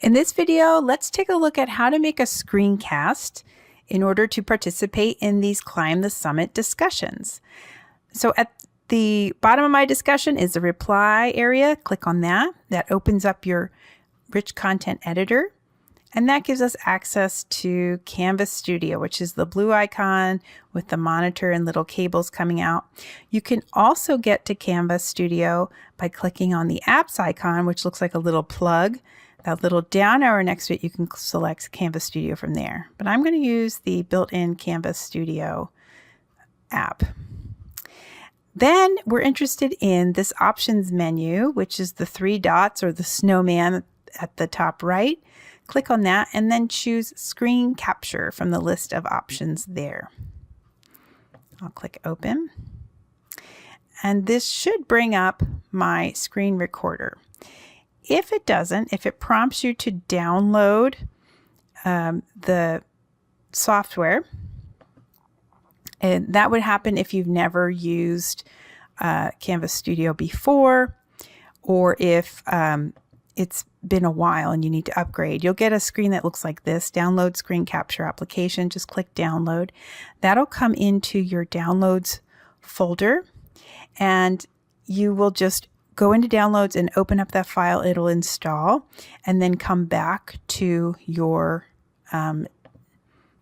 In this video, let's take a look at how to make a screencast in order to participate in these Climb the Summit discussions. So at the bottom of my discussion is the reply area. Click on that. That opens up your rich content editor. And that gives us access to Canvas Studio, which is the blue icon with the monitor and little cables coming out. You can also get to Canvas Studio by clicking on the apps icon, which looks like a little plug. That little down arrow next to it, you can select Canvas Studio from there. But I'm going to use the built-in Canvas Studio app. Then we're interested in this options menu, which is the three dots or the snowman at the top right. Click on that and then choose Screen Capture from the list of options there. I'll click Open. And this should bring up my screen recorder. If it doesn't, if it prompts you to download the software, and that would happen if you've never used Canvas Studio before, or if it's been a while and you need to upgrade. You'll get a screen that looks like this, Download Screen Capture Application. Just click Download. That'll come into your Downloads folder, and you will just go into Downloads and open up that file. It'll install, and then come back to your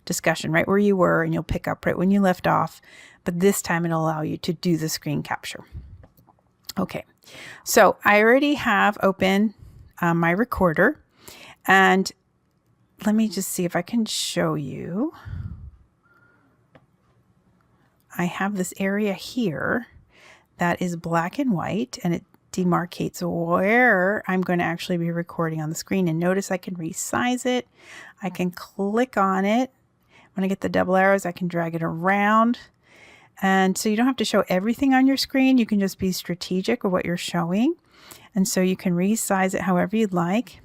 discussion right where you were, and you'll pick up right when you left off, but this time it'll allow you to do the screen capture. Okay, so I already have open my recorder, and let me just see if I can show you. I have this area here that is black and white, and it demarcates where I'm going to actually be recording on the screen. And notice I can resize it. I can click on it. When I get the double arrows, I can drag it around. And so you don't have to show everything on your screen. You can just be strategic with what you're showing. And so you can resize it however you'd like.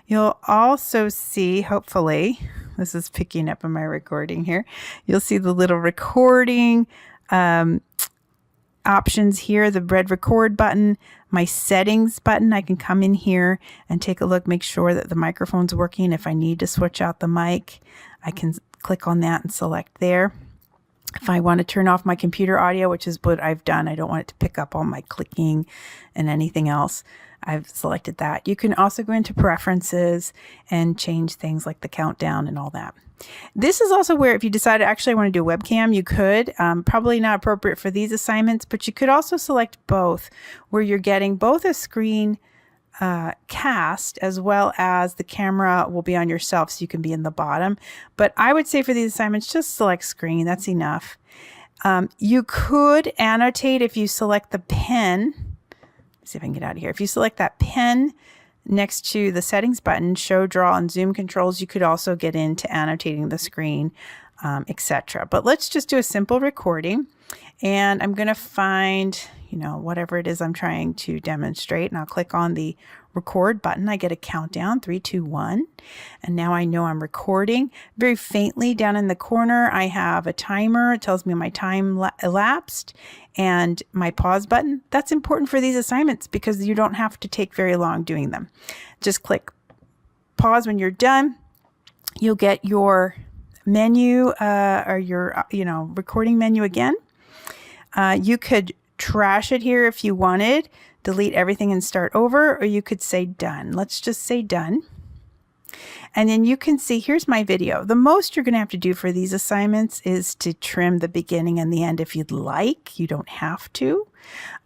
You'll also see, hopefully, this is picking up in my recording here, you'll see the little recording options here, the red record button, my settings button. I can come in here and take a look, make sure that the microphone's working. If I need to switch out the mic, I can click on that and select there. If I want to turn off my computer audio, which is what I've done, I don't want it to pick up all my clicking and anything else, I've selected that. You can also go into preferences and change things like the countdown and all that. This is also where if you decide actually I want to do a webcam, you could. Probably not appropriate for these assignments, but you could also select both, where you're getting both a screen cast as well as the camera will be on yourself, so you can be in the bottom. But I would say for these assignments, just select screen. That's enough. You could annotate if you select the pen. Let's see if I can get out of here. If you select that pen next to the settings button, show, draw, and zoom controls, you could also get into annotating the screen, etc. But let's just do a simple recording, and I'm going to find, whatever it is I'm trying to demonstrate, and I'll click on the record button. I get a countdown, 3, 2, 1, and now I know I'm recording. Very faintly down in the corner, I have a timer. It tells me my time elapsed, and my pause button. That's important for these assignments because you don't have to take very long doing them. Just click pause when you're done. You'll get your menu or your recording menu again. You could trash it here if you wanted, delete everything and start over, or you could say done. Let's just say done. And then you can see, here's my video. The most you're going to have to do for these assignments is to trim the beginning and the end if you'd like. You don't have to.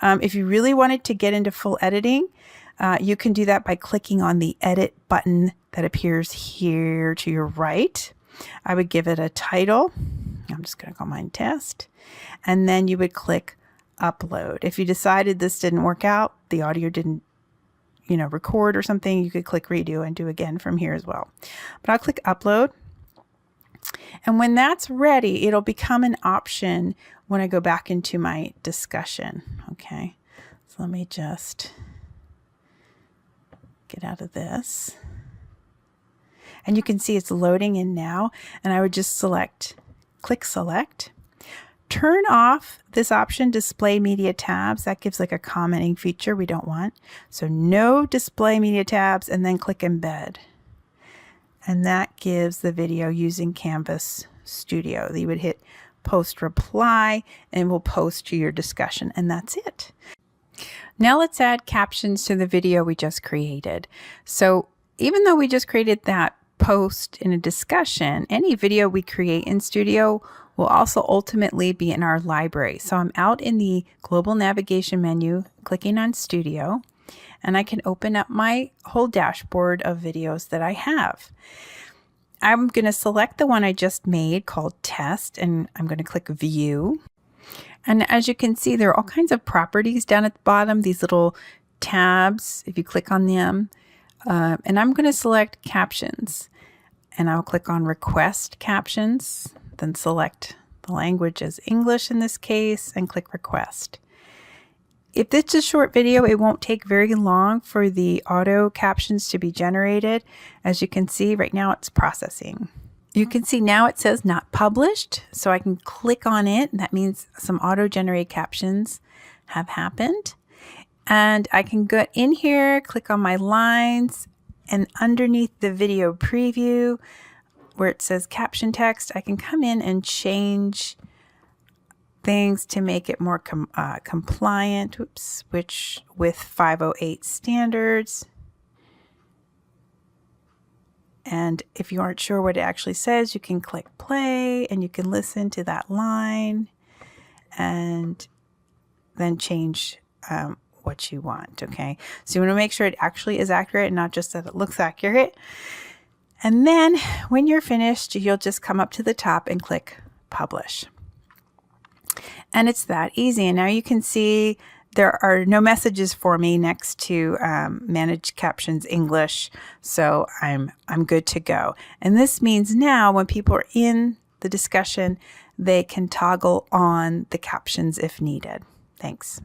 If you really wanted to get into full editing, you can do that by clicking on the edit button that appears here to your right. I would give it a title. I'm just going to call mine test. And then you would click upload. If you decided this didn't work out, the audio didn't, record or something, you could click redo and do again from here as well. But I'll click upload. And when that's ready, it'll become an option when I go back into my discussion. Okay. So let me just get out of this. And you can see it's loading in now. And I would just click select. Turn off this option, display media tabs. That gives like a commenting feature we don't want. So no display media tabs, and then click embed. and that gives the video using Canvas Studio. You would hit post reply and we'll post to your discussion, and that's it. Now let's add captions to the video we just created. So even though we just created that post in a discussion, any video we create in Studio will also ultimately be in our library. So I'm out in the global navigation menu, clicking on Studio, and I can open up my whole dashboard of videos that I have. I'm going to select the one I just made called Test, and I'm going to click View. And as you can see, there are all kinds of properties down at the bottom, these little tabs, if you click on them. And I'm going to select Captions, and I'll click on Request Captions, then select the language as English in this case, and click Request. If it's a short video, it won't take very long for the auto captions to be generated. As you can see, right now it's processing. You can see now it says not published, so I can click on it, and that means some auto-generated captions have happened. And I can go in here, click on my lines, and underneath the video preview, where it says caption text, I can come in and change things to make it more compliant, which with 508 standards. And if you aren't sure what it actually says, you can click play and you can listen to that line and then change what you want. Okay, so you want to make sure it actually is accurate and not just that it looks accurate. And then when you're finished, you'll just come up to the top and click publish. And it's that easy. And now you can see there are no messages for me next to Manage Captions English, so I'm good to go. And this means now when people are in the discussion, they can toggle on the captions if needed. Thanks.